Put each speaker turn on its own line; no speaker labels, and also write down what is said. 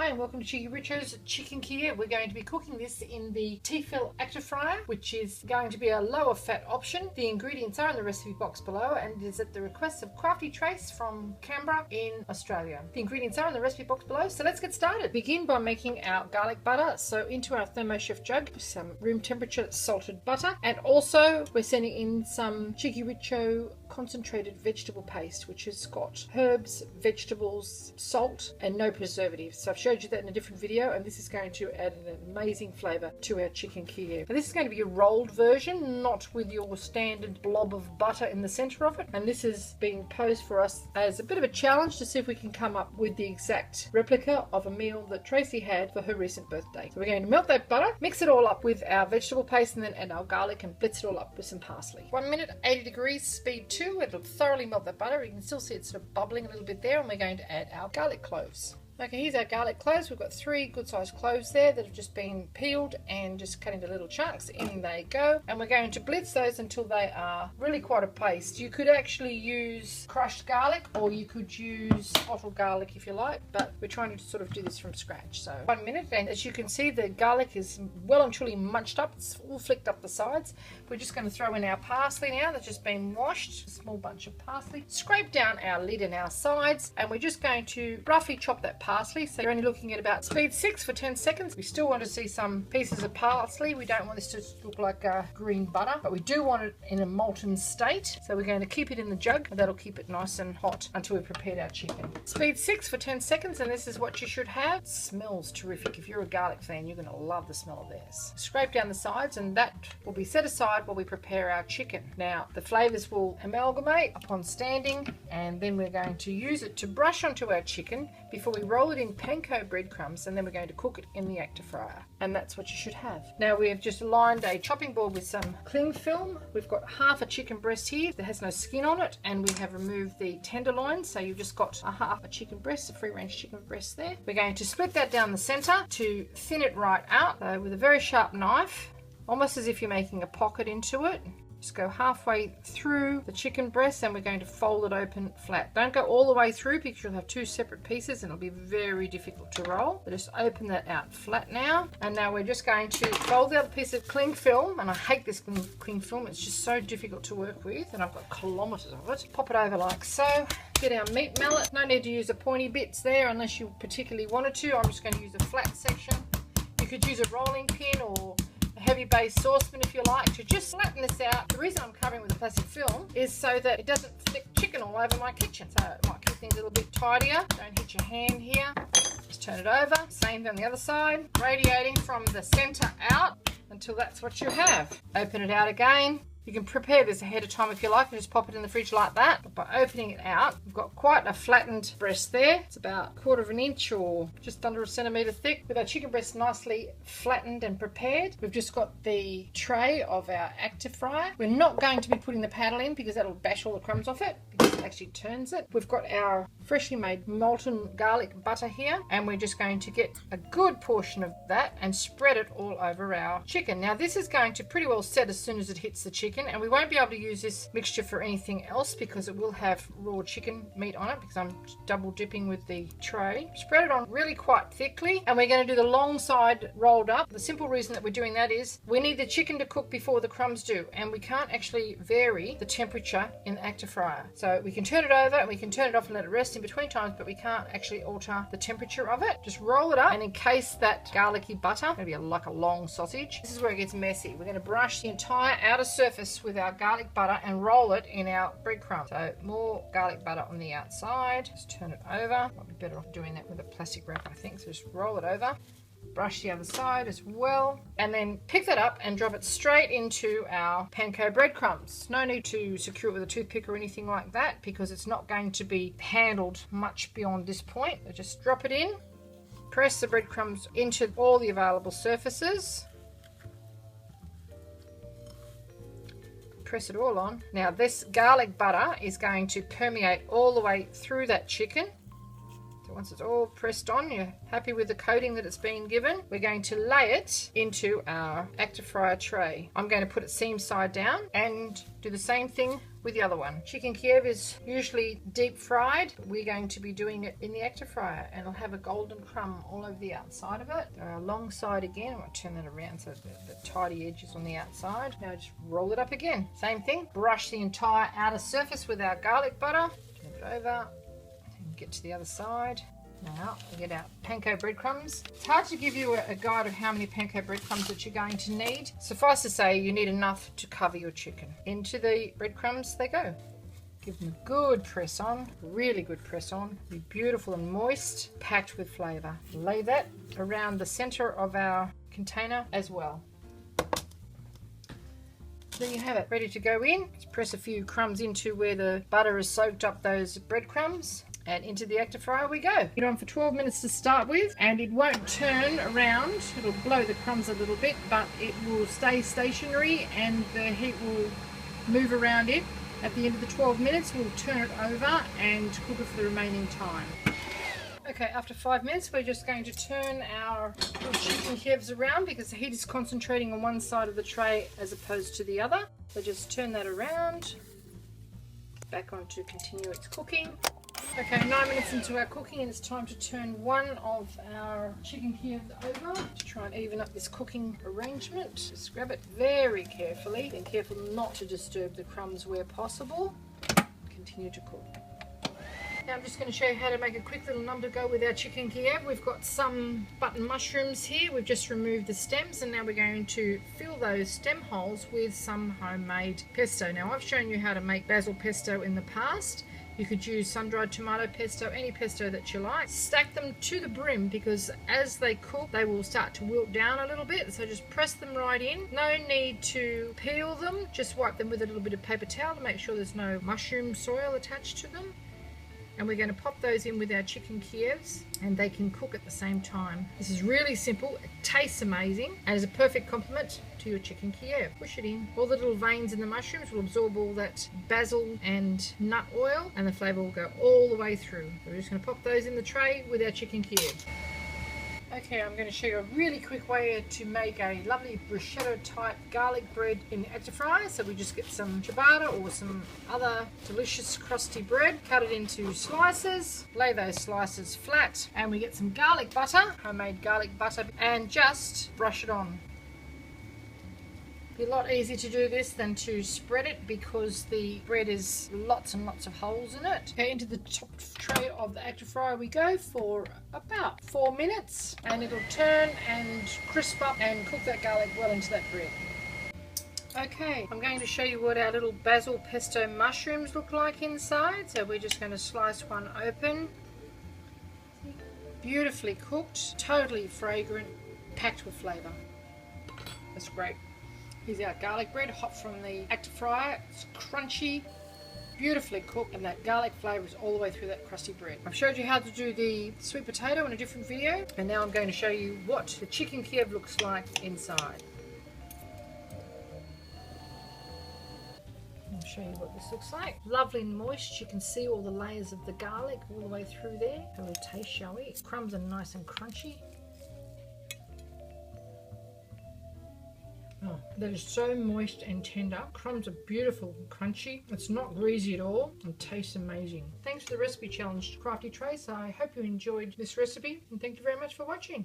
and welcome to cheekyricho's Chicken Kiev. We're going to be cooking this in the Tefal Actifry, which is going to be a lower fat option. The ingredients are in the recipe box below and it is at the request of Craftee Trace from Canberra in Australia. The ingredients are in the recipe box below, so let's get started. Begin by making our garlic butter. So into our Thermochef jug, some room temperature salted butter, and also we're sending in some cheekyricho concentrated vegetable paste, which has got herbs, vegetables, salt, and no preservatives. So I've showed you that in a different video, and this is going to add an amazing flavour to our Chicken Kiev. And this is going to be a rolled version, not with your standard blob of butter in the centre of it. And this is being posed for us as a bit of a challenge to see if we can come up with the exact replica of a meal that Tracey had for her recent birthday. So we're going to melt that butter, mix it all up with our vegetable paste, and then add our garlic and blitz it all up with some parsley. 1 minute, 80 degrees, speed 2. It'll thoroughly melt that butter. You can still see it sort of bubbling a little bit there, and we're going to add our garlic cloves. Okay, here's our garlic cloves. We've got 3 good-sized cloves there that have just been peeled and just cut into little chunks. In they go. And we're going to blitz those until they are really quite a paste. You could actually use crushed garlic, or you could use bottled garlic if you like, but we're trying to sort of do this from scratch. So 1 minute, and as you can see, the garlic is well and truly munched up. It's all flicked up the sides. We're just going to throw in our parsley now that's just been washed. A small bunch of parsley. Scrape down our lid and our sides, and we're just going to roughly chop that parsley, so you're only looking at about speed 6 for 10 seconds. We still want to see some pieces of parsley. We don't want this to look like green butter, but we do want it in a molten state. So we're going to keep it in the jug, and that'll keep it nice and hot until we've prepared our chicken. Speed 6 for 10 seconds, and this is what you should have. It smells terrific. If you're a garlic fan, you're going to love the smell of this. Scrape down the sides, and that will be set aside while we prepare our chicken. Now, the flavours will amalgamate upon standing, and then we're going to use it to brush onto our chicken before we roll it in Panko breadcrumbs, and then we're going to cook it in the Actifryer, and that's what you should have. Now we have just lined a chopping board with some cling film. We've got half a chicken breast here that has no skin on it, and we have removed the tenderloin, so you've just got a half a chicken breast, a free range chicken breast there. We're going to split that down the centre to thin it right out, so with a very sharp knife, almost as if you're making a pocket into it. Just go halfway through the chicken breast, and we're going to fold it open flat. Don't go all the way through because you'll have 2 separate pieces and it'll be very difficult to roll. So just open that out flat now. And now we're just going to fold the other piece of cling film, and I hate this cling film. It's just so difficult to work with, and I've got kilometres of it. Pop it over like so. Get our meat mallet. No need to use the pointy bits there unless you particularly wanted to. I'm just going to use a flat section. You could use a rolling pin or heavy base saucepan if you like to just flatten this out. The reason I'm covering with a plastic film is so that it doesn't flick chicken all over my kitchen, so it might keep things a little bit tidier. Don't hit your hand here. Just turn it over. Same on the other side, radiating from the center out until that's what you have. Open it out again. You can prepare this ahead of time if you like and just pop it in the fridge like that. But by opening it out, we've got quite a flattened breast there. It's about 1/4 inch or just under 1 centimetre thick. With our chicken breast nicely flattened and prepared, we've just got the tray of our Actifryer. We're not going to be putting the paddle in because that'll bash all the crumbs off it, because it actually turns it. We've got our freshly made molten garlic butter here, and we're just going to get a good portion of that and spread it all over our chicken. Now this is going to pretty well set as soon as it hits the chicken, and we won't be able to use this mixture for anything else because it will have raw chicken meat on it, because I'm double dipping with the tray. Spread it on really quite thickly, and we're going to do the long side rolled up. The simple reason that we're doing that is we need the chicken to cook before the crumbs do, and we can't actually vary the temperature in the Actifryer. So we can turn it over and we can turn it off and let it rest in between times, but we can't actually alter the temperature of it. Just roll it up and encase that garlicky butter. Maybe like a long sausage. This is where it gets messy. We're going to brush the entire outer surface with our garlic butter and roll it in our breadcrumb. So more garlic butter on the outside. Just turn it over. Might be better off doing that with a plastic wrap, I think. So just roll it over. Brush the other side as well, and then pick that up and drop it straight into our Panko breadcrumbs. No need to secure it with a toothpick or anything like that, because it's not going to be handled much beyond this point. So just drop it in, press the breadcrumbs into all the available surfaces, press it all on. Now this garlic butter is going to permeate all the way through that chicken. So once it's all pressed on, you're happy with the coating that it's been given, we're going to lay it into our Actifry tray. I'm going to put it seam side down and do the same thing with the other one. Chicken Kiev is usually deep fried. We're going to be doing it in the Actifryer, and it'll have a golden crumb all over the outside of it. Alongside again, I'm going to turn that around so the tidy edges on the outside. Now just roll it up again. Same thing. Brush the entire outer surface with our garlic butter. Turn it over and get to the other side. Now we get our Panko breadcrumbs. It's hard to give you a guide of how many Panko breadcrumbs that you're going to need. Suffice to say, you need enough to cover your chicken. Into the breadcrumbs they go. Give them a good press on, really good press on. Be beautiful and moist, packed with flavour. Lay that around the centre of our container as well. There you have it, ready to go in. Just press a few crumbs into where the butter has soaked up those breadcrumbs. And into the Actifryer we go. Get on for 12 minutes to start with, and it won't turn around. It'll blow the crumbs a little bit, but it will stay stationary and the heat will move around it. At the end of the 12 minutes, we'll turn it over and cook it for the remaining time. Okay, after 5 minutes, we're just going to turn our little chicken Kievs around because the heat is concentrating on one side of the tray as opposed to the other. So just turn that around, back on to continue its cooking. Okay, 9 minutes into our cooking, and it's time to turn one of our chicken Kievs over to try and even up this cooking arrangement. Just grab it very carefully, and careful not to disturb the crumbs where possible. Continue to cook. Now I'm just going to show you how to make a quick little number to go with our chicken Kiev. We've got some button mushrooms here. We've just removed the stems, and now we're going to fill those stem holes with some homemade pesto. Now I've shown you how to make basil pesto in the past. You could use sun-dried tomato pesto, any pesto that you like. Stack them to the brim because as they cook, they will start to wilt down a little bit. So just press them right in. No need to peel them. Just wipe them with a little bit of paper towel to make sure there's no mushroom soil attached to them. And we're going to pop those in with our chicken Kievs, and they can cook at the same time. This is really simple, it tastes amazing, and is a perfect complement to your chicken Kiev. Push it in. All the little veins in the mushrooms will absorb all that basil and nut oil, and the flavour will go all the way through. So we're just going to pop those in the tray with our chicken Kiev. Okay, I'm going to show you a really quick way to make a lovely bruschetta type garlic bread in the Actifryer. So we just get some ciabatta or some other delicious crusty bread, cut it into slices, lay those slices flat, and we get some garlic butter, homemade garlic butter, and just brush it on. Be a lot easier to do this than to spread it because the bread is lots and lots of holes in it. Okay, into the top tray of the Actifryer we go for about 4 minutes, and it'll turn and crisp up and cook that garlic well into that bread. Okay, I'm going to show you what our little basil pesto mushrooms look like inside. So we're just going to slice one open. Beautifully cooked, totally fragrant, packed with flavour. That's great. Here's our garlic bread, hot from the Actifryer. It's crunchy, beautifully cooked, and that garlic flavour is all the way through that crusty bread. I've showed you how to do the sweet potato in a different video, and now I'm going to show you what the chicken Kiev looks like inside. I'll show you what this looks like. Lovely and moist. You can see all the layers of the garlic all the way through there. A little taste, shall we? Crumbs are nice and crunchy. Oh, that is so moist and tender. Crumbs are beautiful and crunchy. It's not greasy at all and tastes amazing. Thanks for the recipe challenge, Craftee Trace. I hope you enjoyed this recipe, and thank you very much for watching.